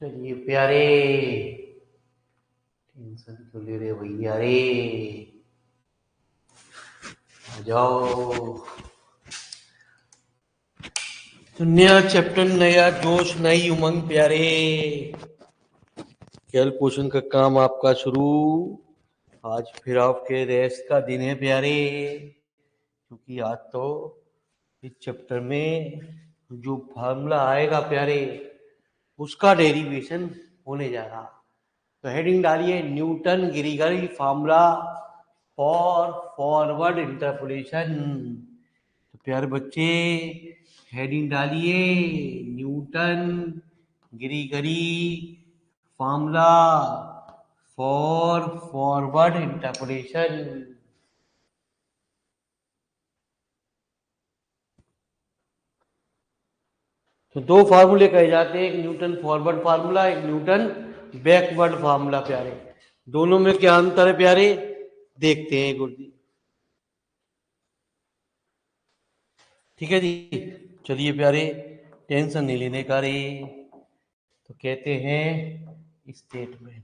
चलिए प्यारे, टेंशन क्यों ले रहे भैया रे? आ जाओ। तो नया चैप्टर, नया जोश, नई उमंग प्यारे। कैलकुलेशन का काम आपका शुरू। आज फिर आपके रेस्ट का दिन है प्यारे, क्योंकि आज तो इस चैप्टर में जो फार्मूला आएगा प्यारे, उसका डेरिवेशन होने जा रहा। तो हेडिंग डालिए, Newton Gregory formula for forward interpolation. तो प्यारे बच्चे, हेडिंग डालिए, Newton Gregory formula for forward interpolation. तो दो फार्मूले कहे जाते हैं, एक न्यूटन फॉरवर्ड फार्मूला, एक न्यूटन बैकवर्ड फार्मूला प्यारे। दोनों में क्या अंतर है प्यारे, देखते हैं गुरुजी। ठीक है जी, चलिए प्यारे, टेंशन नहीं लेने का रे। तो कहते हैं statement,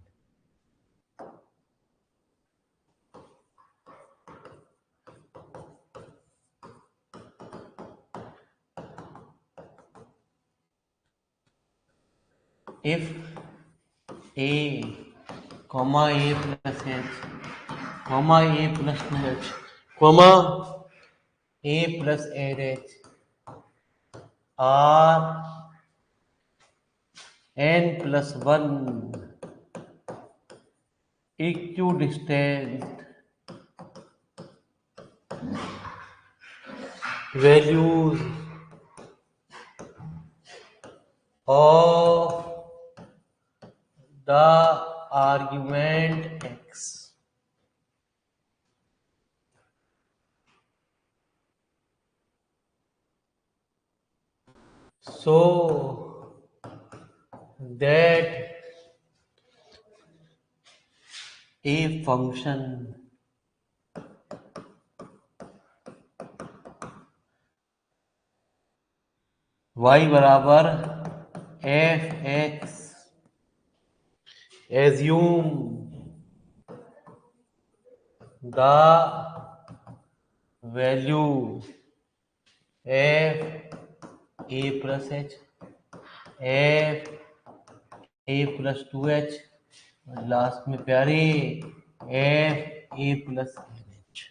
if a comma a plus h comma a plus h comma a plus h are N plus one equidistant values of the argument x, so that a function y बराबर F x, assume the value f a plus h, f a plus 2h, last में प्यारे f a plus h,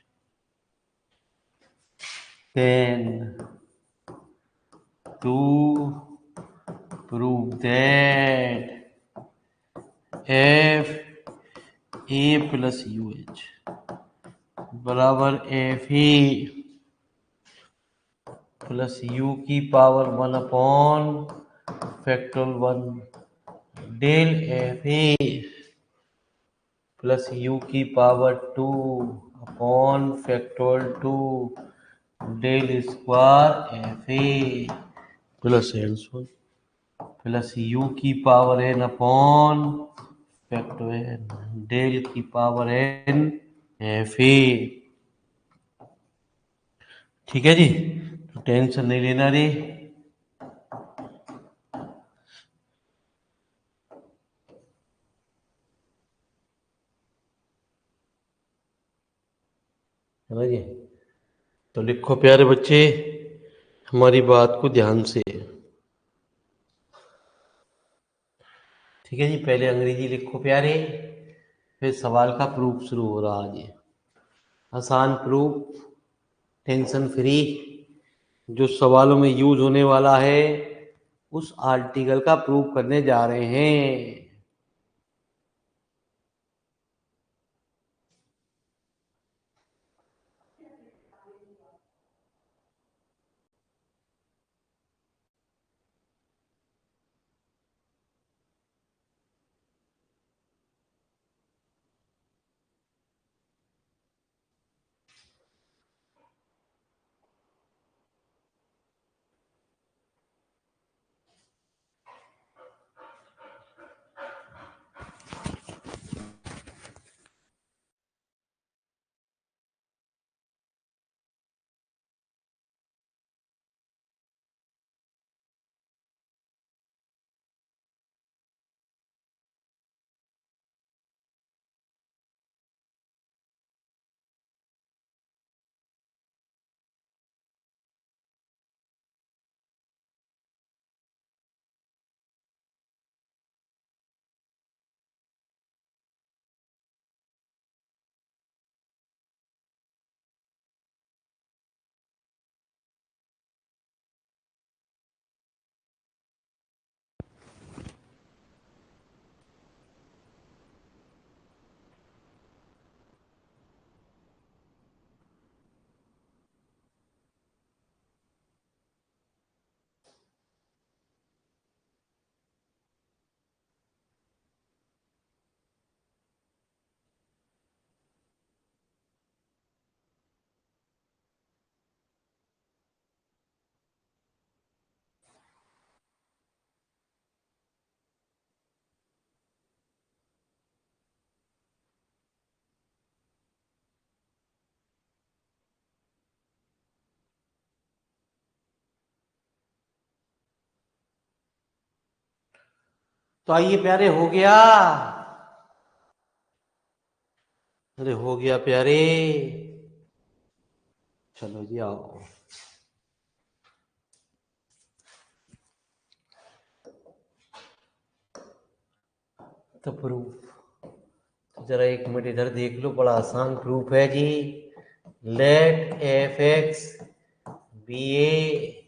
then to prove that f a plus uh बराबर F A plus you की power 1 factorial 1 del F A plus you की power 2 factorial 2 del square F A plus N plus you की power N factorial del की power N F A. ठीक है जी, तो tension नहीं लेना रे। है ना जी? तो लिखो प्यारे बच्चे हमारी बात को ध्यान से। ठीक है जी, पहले अंग्रेजी लिखो प्यारे, फिर सवाल का प्रूफ शुरू हो रहा आज। आसान प्रूफ, टेंशन फ्री, जो सवालों में यूज होने वाला है उस आर्टिकल का प्रूफ करने जा रहे हैं। तो आइए प्यारे, हो गया। अरे हो गया प्यारे, चलो जी आओ। तो प्रूफ, तो जरा एक मिनट इधर देख लो, बड़ा आसान प्रूफ है जी। Let F X be a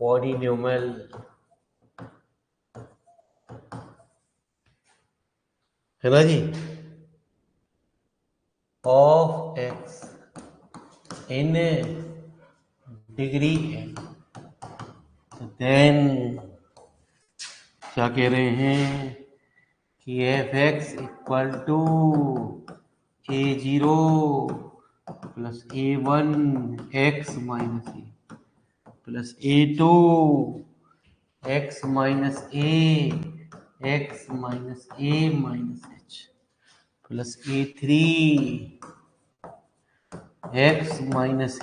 polynomial है ना जी, of X in degree N. Then क्या कह रहे हैं कि F X equal to A0 plus A1 X minus A plus A2 X minus X minus A minus H plus A3 X minus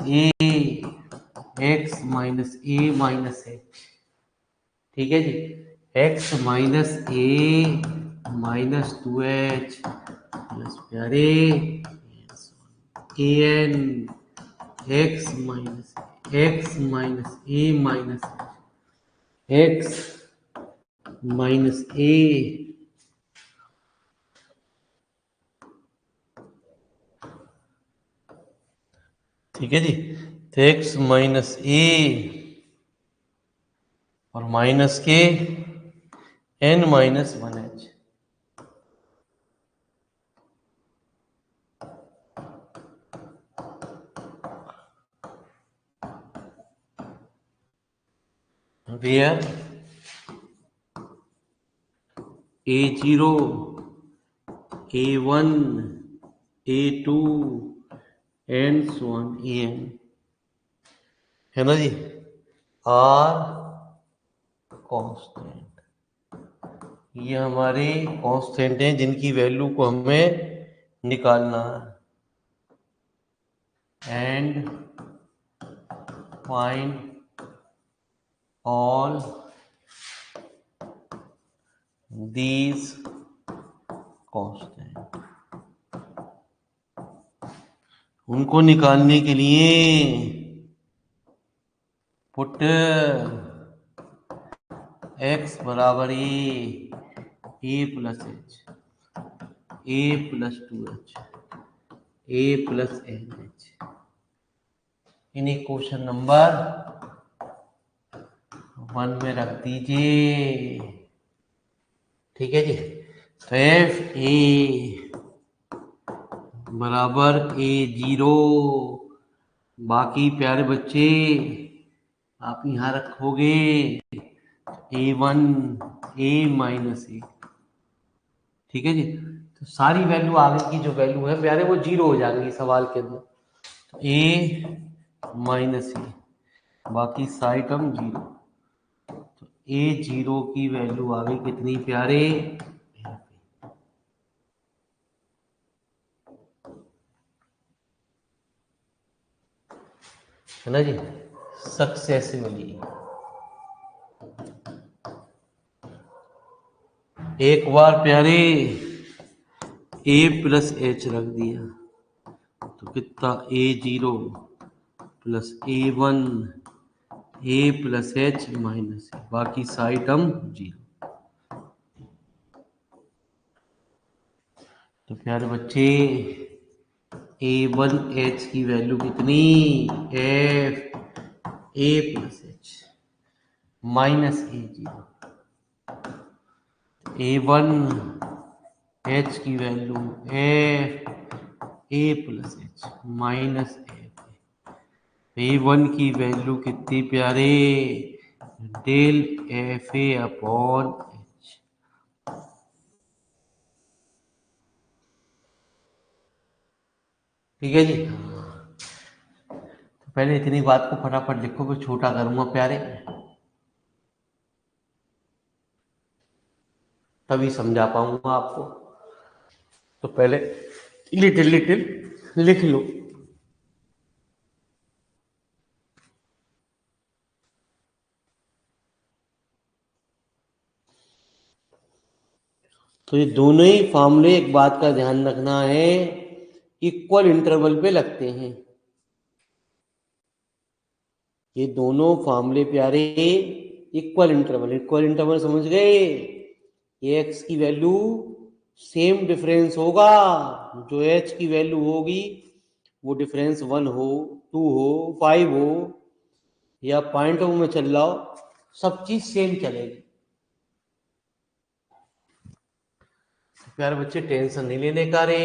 A minus H. ठीक है जी, X minus A minus 2h plus प्यारे A N X minus A minus X minus ए। ठीक है जी, तो x minus ए और minus के n minus 1h। Where A0 A1 A2 and so on n, है ना जी, आर कांस्टेंट। ये हमारे कांस्टेंट हैं जिनकी वैल्यू को हमें निकालना है। And find all these constant. उनको निकालने के लिए पुट एक्स बराबर ए प्लस एच, ए प्लस 2h, ए प्लस एन एच, इन्हें क्वेश्चन नंबर 1 में रख दीजिए। ठीक है जी, तो एफ ए बराबर A0, बाकी प्यारे बच्चे आप यहाँ रखोगे A1 ए माइनस ए। ठीक है जी, तो सारी वैल्यू आगे की जो वैल्यू है प्यारे वो 0 हो जाएंगी सवाल के अंदर। तो ए माइनस ए, बाकी सारी टर्म 0। तो A0 की वैल्यू आ गई कितनी प्यारे, है ना जी, सक्सेसफुली। एक बार प्यारे ए प्लस एच रख दिया तो कितना A0 प्लस A1 ए प्लस एच माइनस ए, बाकी सारी टर्म 0। तो प्यारे बच्चे A1H की वैल्यू कितनी, एफ ए plus H minus A0। A1H की वैल्यू एफ ए plus H minus f. A1 की वैल्यू कितनी प्यारे, del F A upon h. ठीक है जी, तो पहले इतनी बात को फटाफट लिखो, फिर छोटा करूंगा प्यारे, तभी समझा पाऊंगा आपको। तो पहले लिटिल लिटिल लिख लो। तो ये दोनों ही फार्मूले एक बात का ध्यान रखना है, इक्वल इंटरवल पे लगते हैं। ये दोनों फार्मूले प्यारे इक्वल इंटरवल समझ गए। एक्स की वैल्यू सेम डिफरेंस होगा, जो एच की वैल्यू होगी वो डिफरेंस 1 हो, 2 हो, 5 हो या पॉइंट में चल रहा हो, सब चीज सेम चलेगी। प्यारे बच्चे टेंशन नहीं लेने का रे।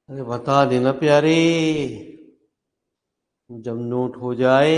अरे बता देना प्यारे, जब नोट हो जाए।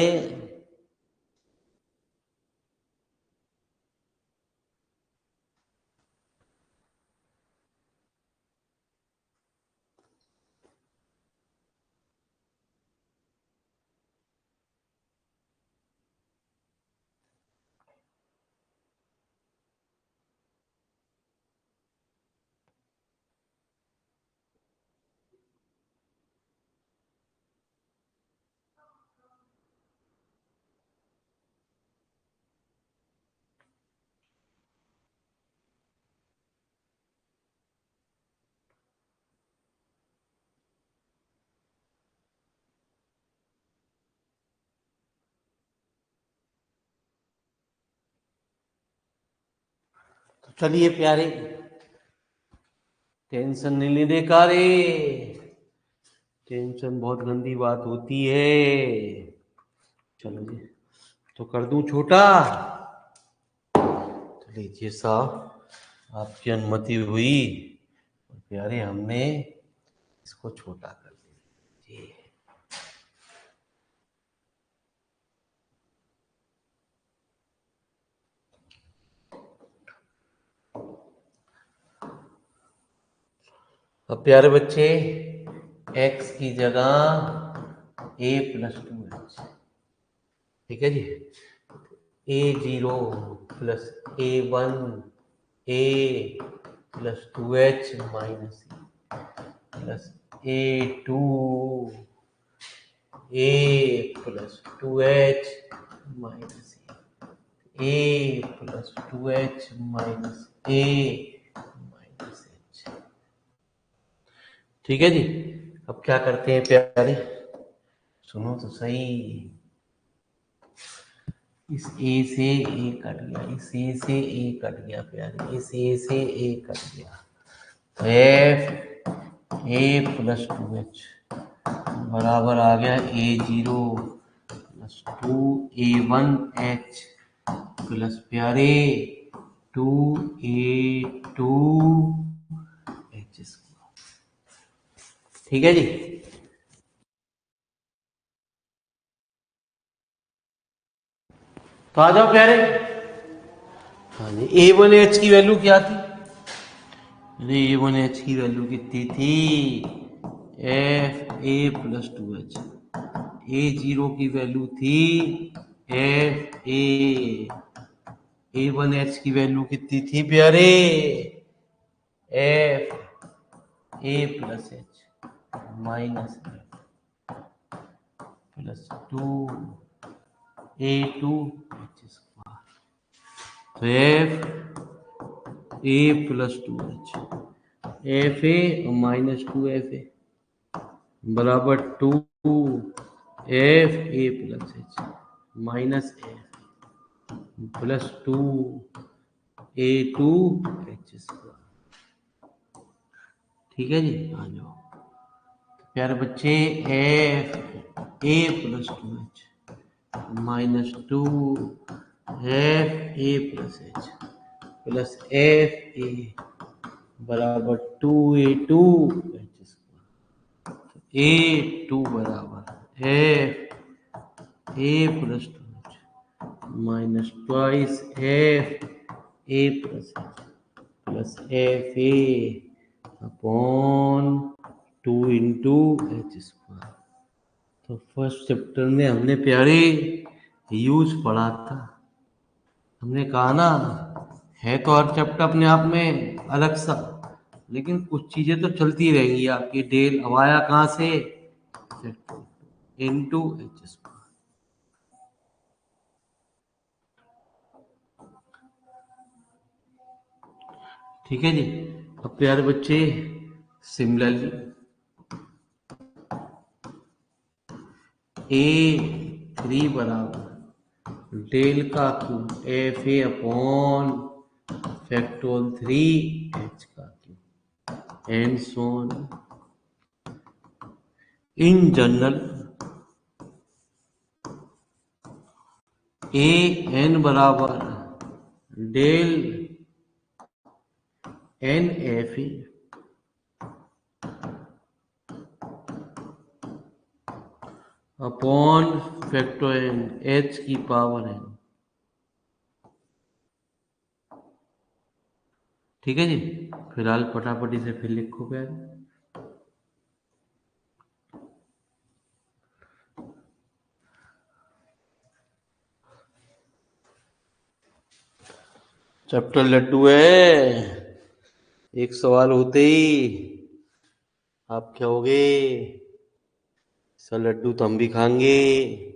तो चलिए प्यारे, टेंशन नहीं लेने का रे। टेंशन बहुत गंदी बात होती है। चलो जी, तो कर दूं छोटा। तो लीजिए साहब, आपकी अनुमति हुई और प्यारे हमने इसको छोटा कर दिया जी। अब प्यारे बच्चे, x की जगह a प्लस 2h, ठीक है जी। a0 plus a1 a plus 2h minus plus a2 a plus 2h minus A plus 2h minus A minus H. ठीक है जी। अब क्या करते हैं प्यारे, सुनो तो सही। इस ए से ए कट गया, इस ए से ए कट गया प्यारे, इस ए से ए कट गया, तो एफ ए प्लस 2h बराबर आ गया A0 प्लस 2A1H प्लस प्यारे 2A2H। ठीक है जी। तो आ जाओ प्यारे। हाँ जी, A1H की वैल्यू क्या थी? अरे A1H की वैल्यू कितनी थी? F A plus 2H। A0 की वैल्यू थी एफ A1H की वैल्यू कितनी थी प्यारे? एफ ए plus H minus plus 2A2H square. तो F A plus 2H F A minus 2F A बराबर 2F A plus H minus F plus 2A2H square. ठीक है जी, आ जाओ प्यारे बच्चे। F A plus 2H minus 2F A+H plus F A बराबर 2A2H स्क्वायर। A2 बराबर F A plus 2H minus twice F A plus H plus F A upon 2 × H²। तो फर्स्ट चैप्टर में हमने प्यारे यूज पढ़ा था। हमने कहा ना, है तो हर चैप्टर अपने आप में अलग सा, लेकिन कुछ चीजें तो चलती रहेंगी आपकी। डेल अब आया कहाँ से? Into H²। ठीक है जी। अब प्यारे बच्चे सिमिलरली A3 बराबर डेल का क्यूब एफ ए अपॉन फैक्टोरियल 3H का cube and so on. In general A N बराबर डेल एन एफ ए अपॉन फैक्टोरियल H की पावर n। ठीक है जी। फिलहाल फटाफटी से फिर लिखो प्यार। चैप्टर लड्डू है, एक सवाल होते ही आप क्या होगे? सर लड्डू तो हम भी खाएंगे।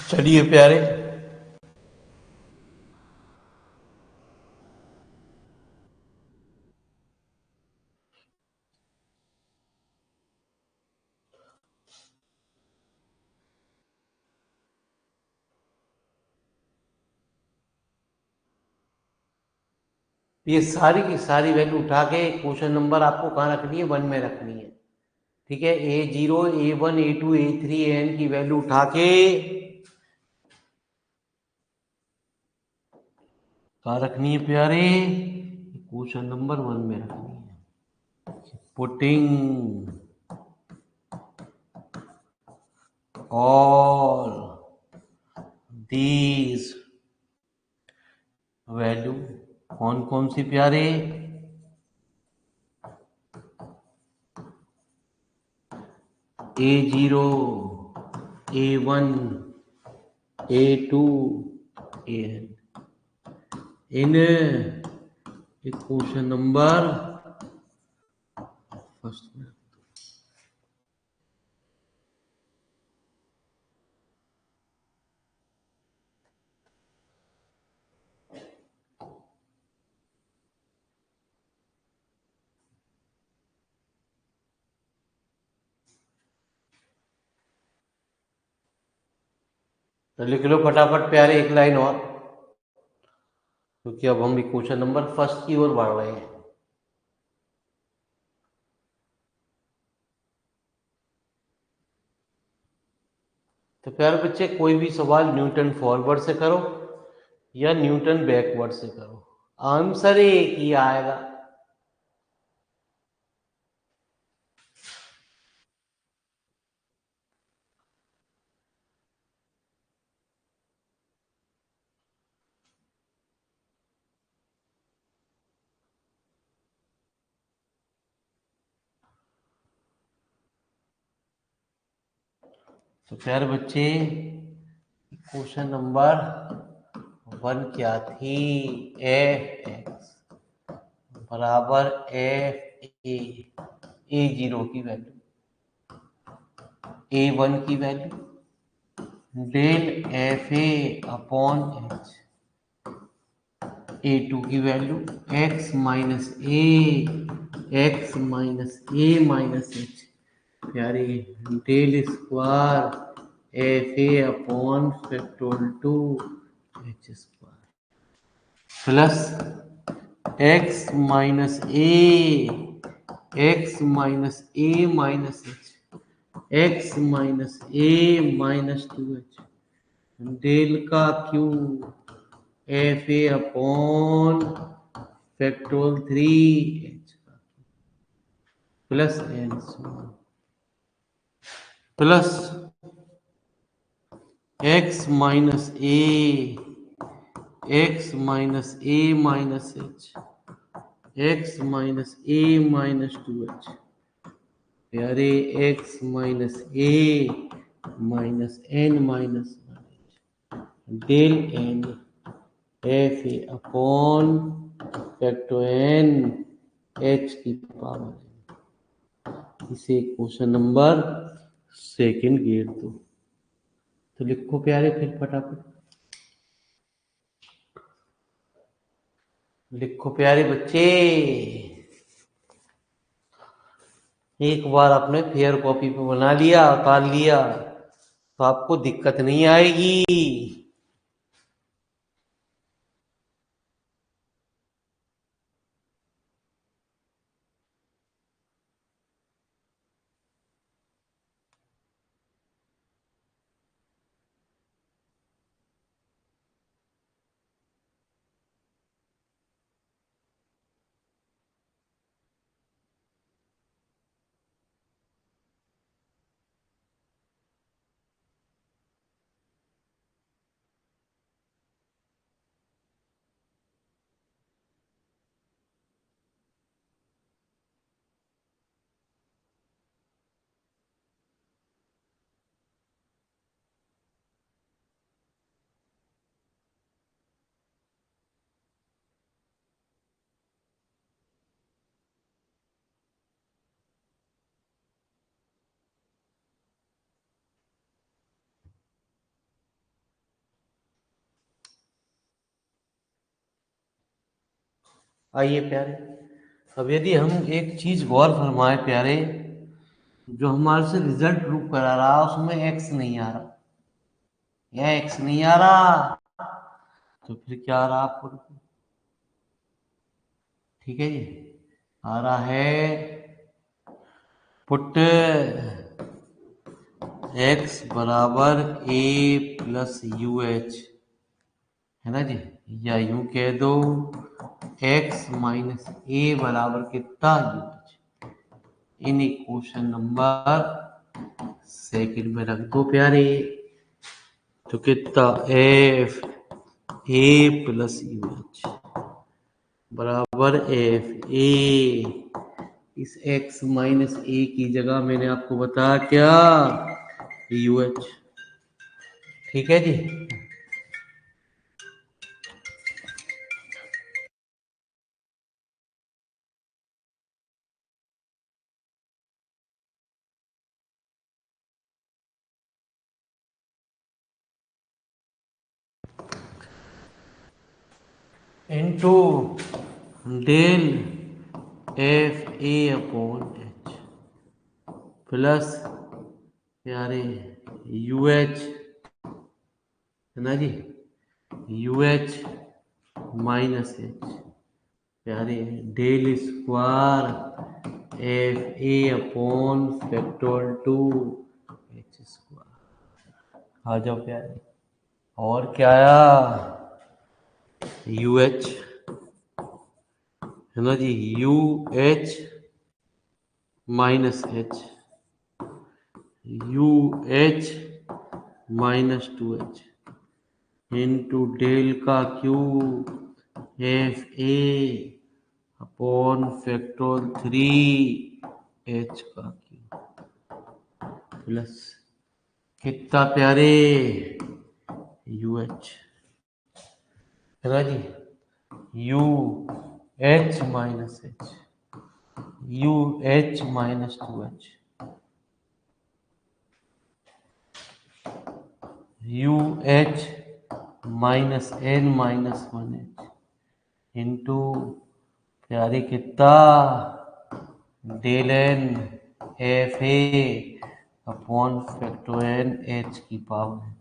चलिए प्यारे, ये सारी की सारी वैल्यू उठा के क्वेश्चन नंबर आपको कहाँ रखनी है, 1 में रखनी है। ठीक है, A0, A1, A2, A3, AN की वैल्यू उठा के कहाँ रखनी है प्यारे, क्वेश्चन नंबर 1 में रखनी है। पुटिंग ऑल दीज वैल्यू, कौन कौन सी प्यारे, A0, A1, A2, AN in question number first में। तो लिख लो फटाफट प्यारे, एक लाइन और, क्योंकि अब हम क्वेश्चन नंबर फर्स्ट की ओर बढ़ रहे हैं। तो प्यारे बच्चे, कोई भी सवाल न्यूटन फॉरवर्ड से करो या न्यूटन बैकवर्ड से करो, आंसर एक ही आएगा। तो प्यारे बच्चे, क्वेश्चन नंबर 1 क्या थी, एफ एक्स बराबर एफ A0 की वैल्यू, A1 की value del F A upon H, A2 की value x minus A minus H, प्यारे del square F A upon factorial 2 H square plus X minus A minus two H del का cube F A upon factorial 3 H plus N plus X minus A minus H X minus A minus two H, प्यारे X minus A minus N minus del N F A upon factor N H की power, इसे question number second गिर दो। तो लिखो प्यारे फिर फटाफट, लिखो प्यारे बच्चे। एक बार आपने फेयर कॉपी पे बना लिया, उतार लिया, तो आपको दिक्कत नहीं आएगी। आइए प्यारे, अब यदि हम एक चीज गौर फरमाए प्यारे, जो हमारे से रिजल्ट प्रूव करा रहा उसमें एक्स नहीं आ रहा, यह एक्स नहीं आ रहा, तो फिर क्या आ रहा आपको? ठीक है जी, आ रहा है पुट एक्स बराबर ए प्लस यू एच, है ना जी, या यूं कह दो एक्स माइनस ए बराबर कितना U H, in equation number second में रख दो प्यारे, तो कितना F A plus U H बराबर एफ ए, इस एक्स माइनस ए की जगह मैंने आपको बताया क्या, यू एच। ठीक है जी, into del F A upon H plus प्यारे यू एच, है ना जी, यू एच माइनस एच प्यारे del square F A upon factorial two H square. आ जाओ प्यारे, और क्या आया, यू एच, है ना जी, U H minus H, U H minus two H into del का cube F A upon factorial three H का क्यू प्लस कितना प्यारे, यू एच, है ना जी, U H minus H, U H minus two H, U H minus N minus one H into प्यारे कितना, del N F ए upon factorial H की power.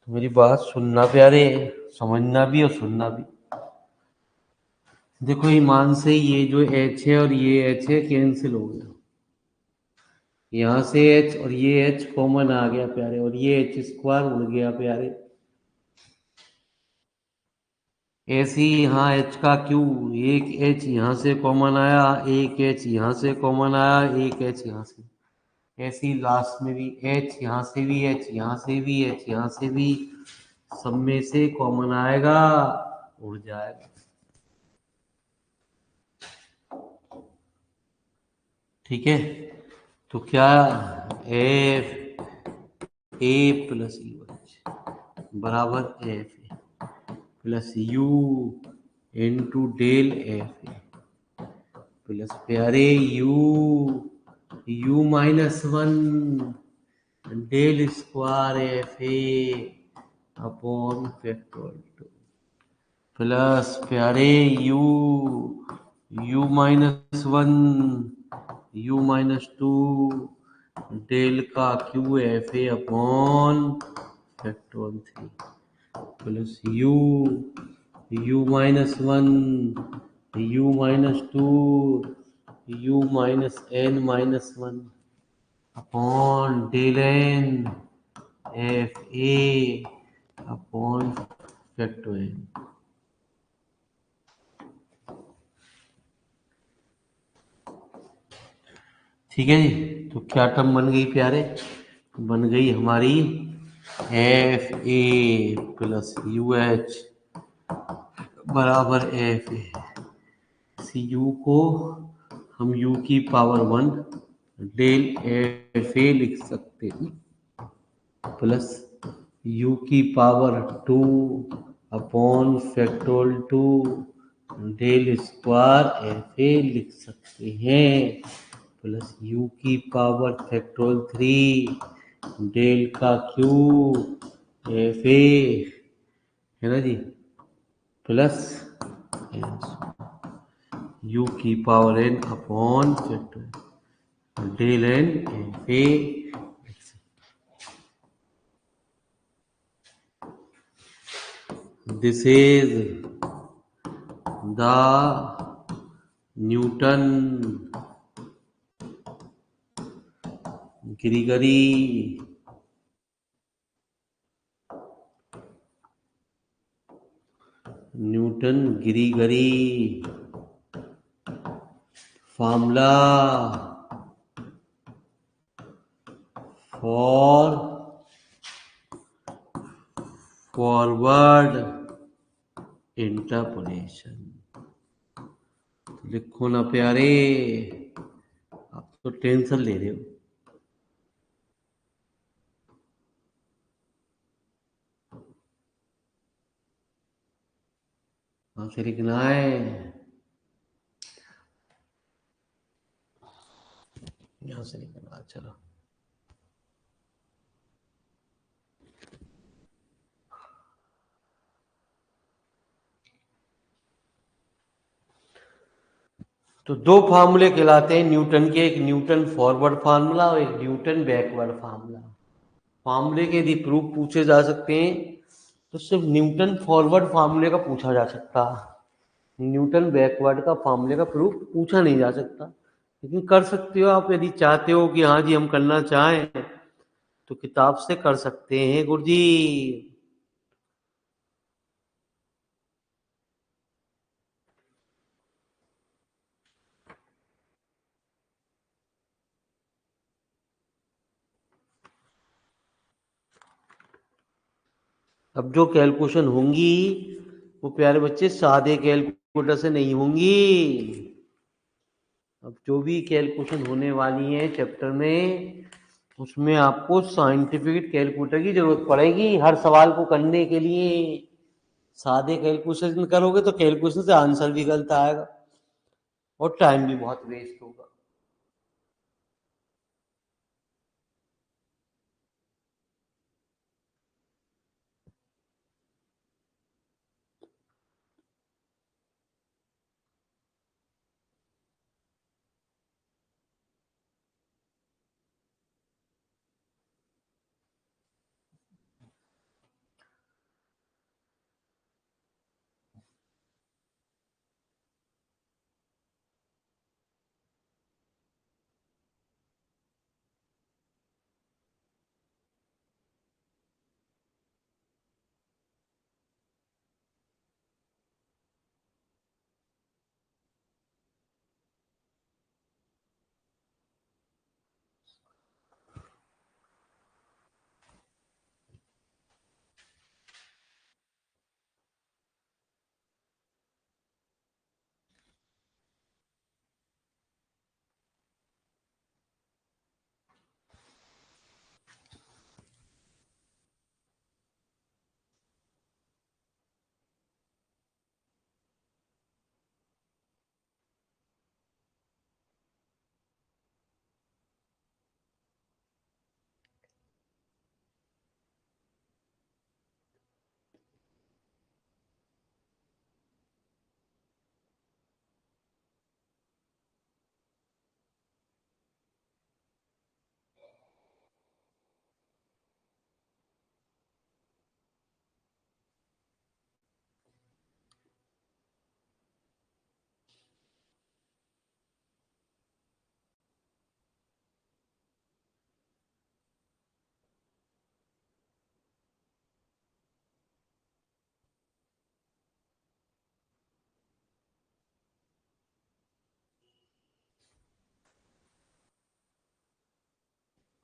तो मेरी बात सुनना प्यारे, समझना भी और सुनना भी। देखो ईमान से ये जो एच है और ये एच है कैंसिल हो गया, यहाँ से एच और ये एच कॉमन आ गया प्यारे, और ये एच स्क्वायर उड़ गया प्यारे, ऐसे ही यहाँ एच का क्यू, एक एच यहाँ से कॉमन आया, एक एच यहाँ से कॉमन आया, एक एच यहाँ से, ऐसे ही लास्ट में भी एच यहाँ से भी, एच यहाँ से भी, एच यहाँ से भी, सब में से कॉमन आएगा, उड़ जाएगा। ठीक है, तो क्या एफ ए प्लस यू एच बराबर F A plus U into del F A plus प्यारे U minus one del square F A upon factorial two plus प्यारे U minus one U minus two del का cube F A upon factorial three plus U minus one U minus two U minus N minus one upon del N F A upon factorial. ठीक है जी, तो क्या term बन गई प्यारे, बन गई हमारी एफ ए प्लस यू एच बराबर एफ ए, इसी यू को हम यू की power one del F a लिख सकते हैं प्लस यू की power two upon factorial two del square F a लिख सकते हैं प्लस यू की पावर फैक्टोरियल थ्री डेल का क्यू एफ ए, है ना जी, प्लस u की power n upon factor del n f a. This is the Newton Gregory formula for forward interpolation. लिखो ना प्यारे, आप तो टेंशन ले रहे हो। कहाँ से लिखना है? यहाँ से लिखना। चलो, तो दो फार्मूले कहलाते हैं न्यूटन के, एक न्यूटन फॉरवर्ड फार्मूला और एक न्यूटन बैकवर्ड फार्मूला। फार्मूले के यदि प्रूफ पूछे जा सकते हैं तो सिर्फ न्यूटन फॉरवर्ड फार्मूले का पूछा जा सकता, न्यूटन बैकवर्ड का फार्मूले का प्रूफ पूछा नहीं जा सकता। लेकिन कर सकते हो आप, यदि चाहते हो कि हाँ जी हम करना चाहें तो किताब से कर सकते हैं गुरुजी। अब जो कैलकुलेशन होंगी वो प्यारे बच्चे सादे कैलकुलेटर से नहीं होंगी। अब जो भी कैलकुलेशन होने वाली है चैप्टर में, उसमें आपको साइंटिफिक कैलकुलेटर की जरूरत पड़ेगी हर सवाल को करने के लिए। सादे कैलकुलेशन करोगे तो कैलकुलेशन से आंसर भी गलत आएगा और टाइम भी बहुत वेस्ट होगा।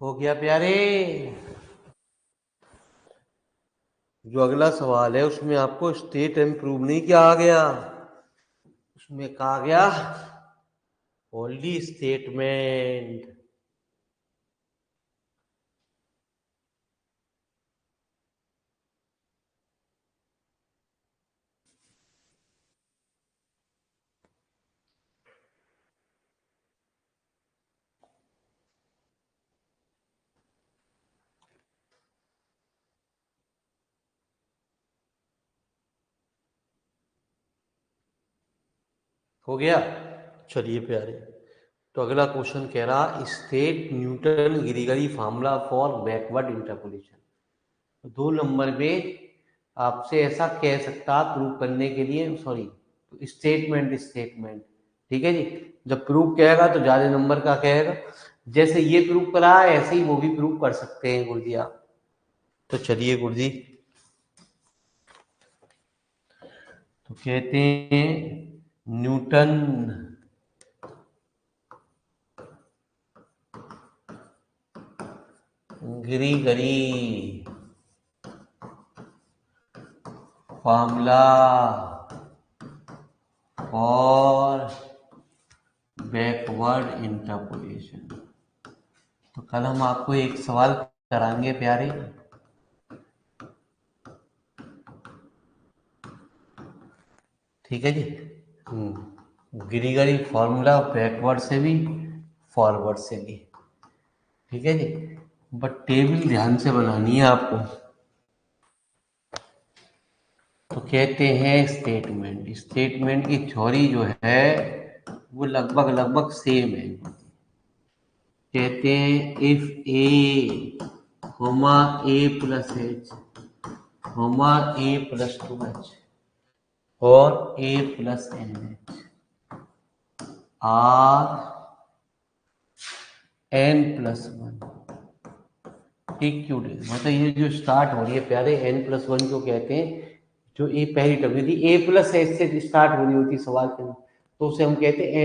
हो गया प्यारे? जो अगला सवाल है उसमें आपको स्टेट एंड प्रूव नहीं किया गया, उसमें कहा गया ओनली स्टेटमेंट। हो गया? चलिए प्यारे, तो अगला क्वेश्चन कह रहा state Newton Gregory formula for backward interpolation. 2 नंबर में आपसे ऐसा कह सकता प्रूव करने के लिए, सॉरी स्टेटमेंट, ठीक है जी। जब प्रूव कहेगा तो ज्यादा नंबर का कहेगा, जैसे ये प्रूव करा है ऐसे ही वो भी प्रूव कर सकते हैं गुरुजी आप। तो चलिए गुरुजी, तो कहते हैं न्यूटन ग्रीगरी फार्मूला और बैकवर्ड इंटरपोलेशन। तो कल हम आपको एक सवाल कराएंगे प्यारे, ठीक है जी। ग्रीगरी फार्मूला बैकवर्ड से भी फॉरवर्ड से भी, ठीक है जी। बट टेबल ध्यान से बनानी है आपको। तो कहते हैं स्टेटमेंट की थ्योरी जो है वो लगभग सेम है। कहते हैं if A comma A plus H comma A plus 2h और A plus N H are N plus 1 equal, मतलब ये जो स्टार्ट हो रही है प्यारे n+1 को कहते हैं, जो ए पहली टर्म यदि ए प्लस एच से स्टार्ट हो रही होती सवाल के अंदर तो उसे हम कहते हैं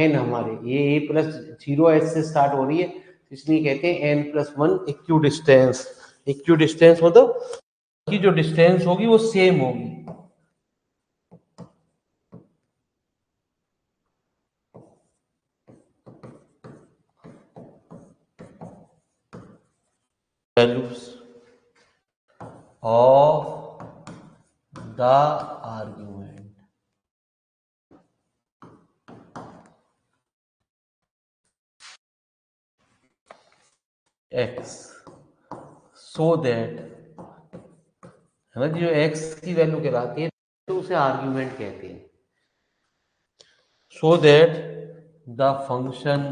एन हमारे ये ए प्लस 0h से स्टार्ट हो रही है, इसलिए कहते हैं n+1 इक्वल डिस्टेंस मतलब कि जो डिस्टेंस होगी वो सेम होगी। Values of the argument x so that, है ना, जो x की वैल्यू कहलाती है तो उसे आर्गुमेंट कहते हैं। So that the function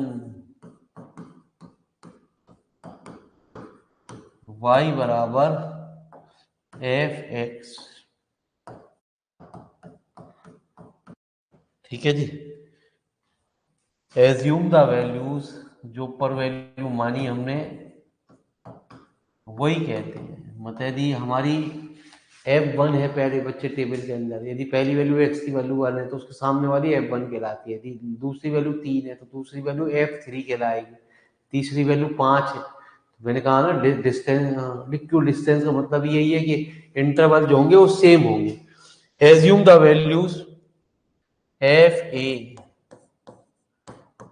y बराबर f(x), ठीक है जी। एज्यूम द वैल्यूज, जो पर वैल्यू मानी हमने वही कहते हैं। मतलब यदि हमारी f1 है पहले बच्चे टेबल के अंदर, यदि पहली वैल्यू x की वैल्यू 1 है तो उसके सामने वाली f1 कहलाती है। यदि दूसरी वैल्यू 3 है तो दूसरी वैल्यू f3 कहलाएगी, तीसरी वैल्यू 5 है। तो मैंने कहा ना डिस्टेंस, इक्वल डिस्टेंस का मतलब यही है कि इंटरवल जो होंगे वो सेम होंगे। Assume the values f(a),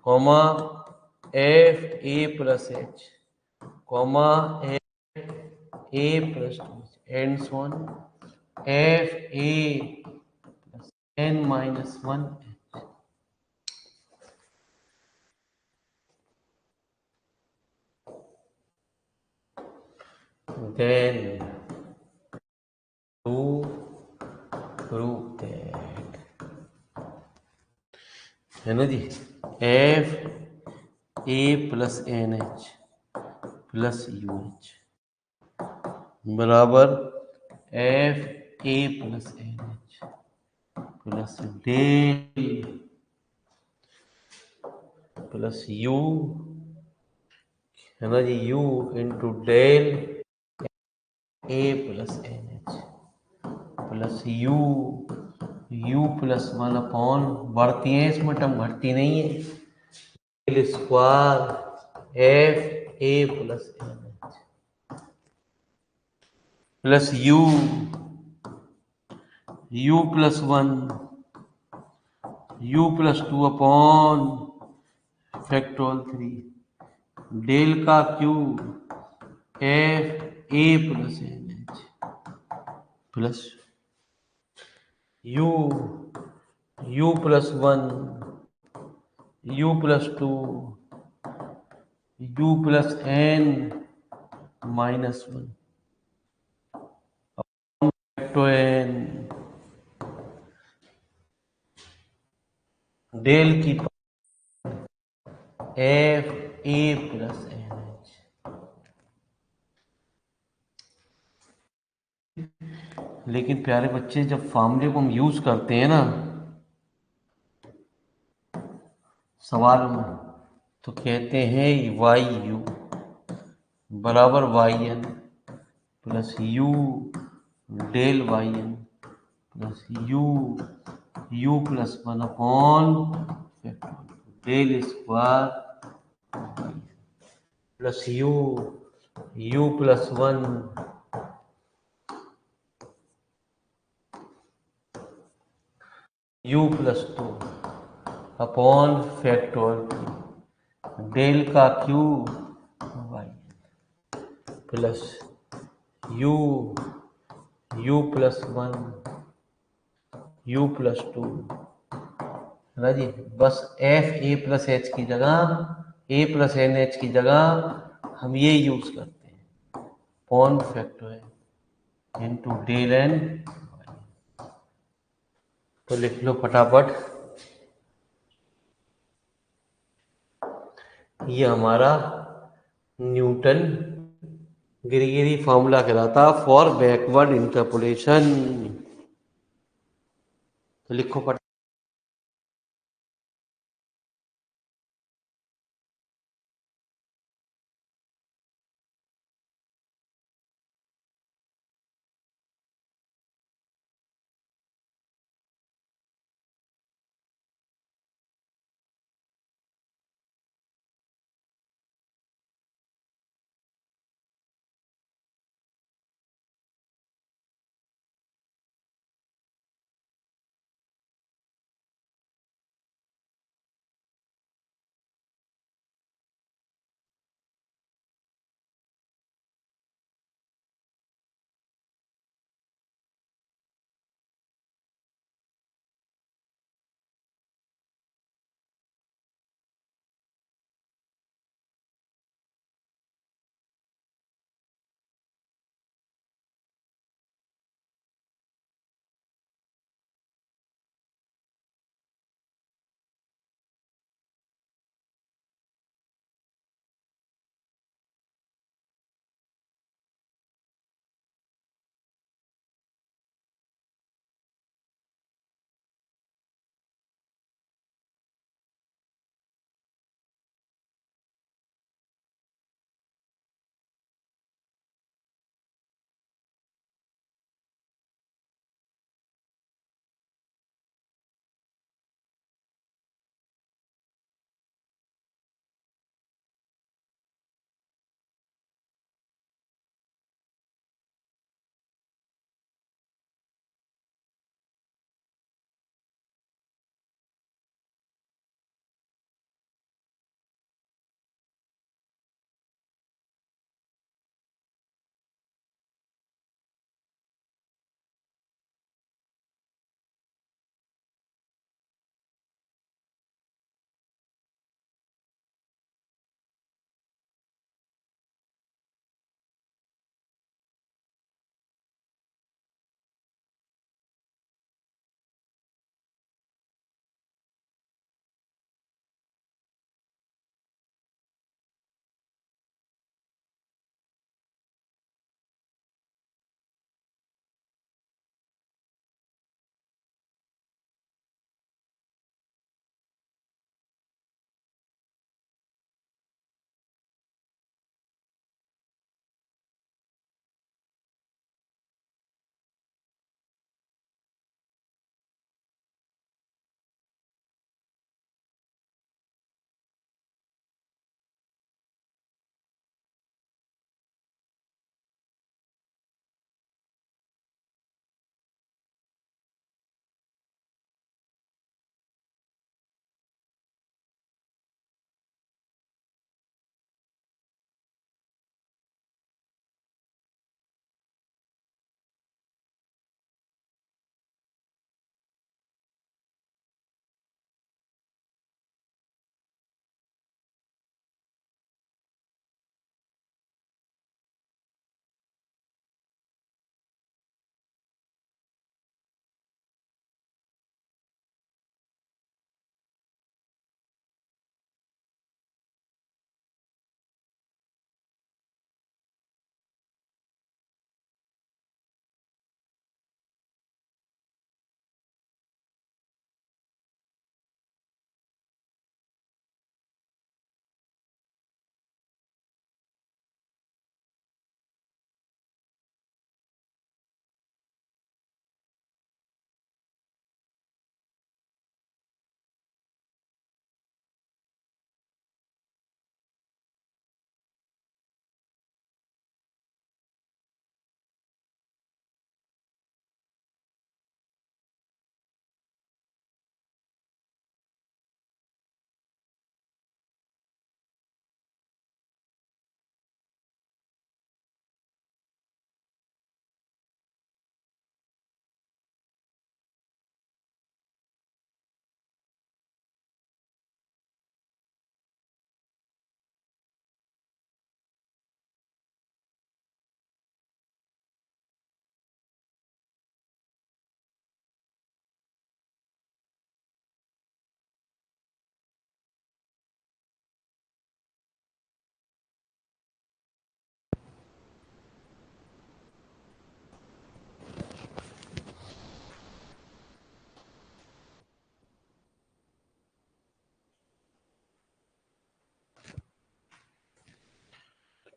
comma f(a plus h), comma f(a plus 2h) and so on, f(a plus n-1)h। Then to prove that, है ना जी, f(a plus n)h plus uh बराबर f(a plus n)h plus del plus u, है ना जी, u into del a plus N h plus u plus 1 बढ़ती है इसमें term घटती नहीं है, del square f a plus N h plus u plus 1 u plus 2 factorial 3 del का q f a plus N h plus u plus 1 u plus 2 u plus n-1 factorial n del की f ए plus N h. लेकिन प्यारे बच्चे, जब फॉर्मूले को हम use करते हैं ना सवाल में, तो कहते हैं वाई यू बराबर Y N plus U del Y N plus U plus one upon del square plus U plus one U plus two upon factorial del का cube Y plus U U plus one U plus two है ना जी। बस F A plus H की जगह ए plus N H की जगह हम ये यूज करते हैं upon factorial into del n. तो लिख लो फटाफट, ये हमारा न्यूटन गिरिगिरी फॉर्मूला कहलाता फॉर बैकवर्ड इंटरपोलेशन। तो लिखो फटाफट।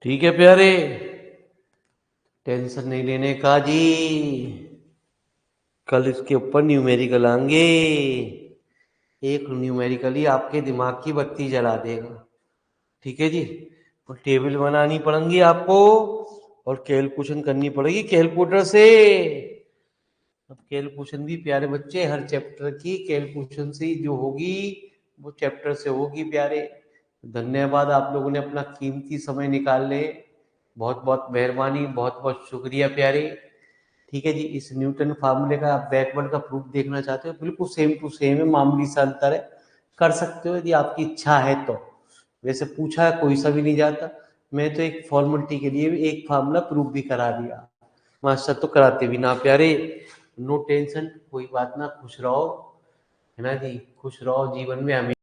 ठीक है प्यारे, टेंशन नहीं लेने का जी। कल इसके ऊपर न्यूमेरिकल आएंगे, एक न्यूमेरिकल ही आपके दिमाग की बत्ती जला देगा। ठीक है जी, और टेबल बनानी पड़ेंगी आपको और कैलकुलेशन करनी पड़ेगी कैलकुलेटर से। अब कैलकुलेशन भी प्यारे बच्चे हर चैप्टर की कैलकुलेशन से ही जो होगी वो चैप्टर से होगी प्यारे। धन्यवाद, आप लोगों ने अपना कीमती समय निकाल ले, बहुत बहुत मेहरबानी, बहुत बहुत शुक्रिया प्यारे। ठीक है जी, इस न्यूटन फार्मूले का आप बैकवर्ड का प्रूफ देखना चाहते हो, बिल्कुल सेम टू सेम है, मामूली सा अंतर है, कर सकते हो यदि आपकी इच्छा है तो। वैसे पूछा है कोई सा भी नहीं जाता, मैं तो एक फॉर्मेलिटी के लिए भी एक फार्मूला प्रूफ भी करा दिया, मास्टर तो कराते भी ना प्यारे। नो टेंशन, कोई बात ना, खुश रहो, है ना जी, खुश रहो जीवन में हमें।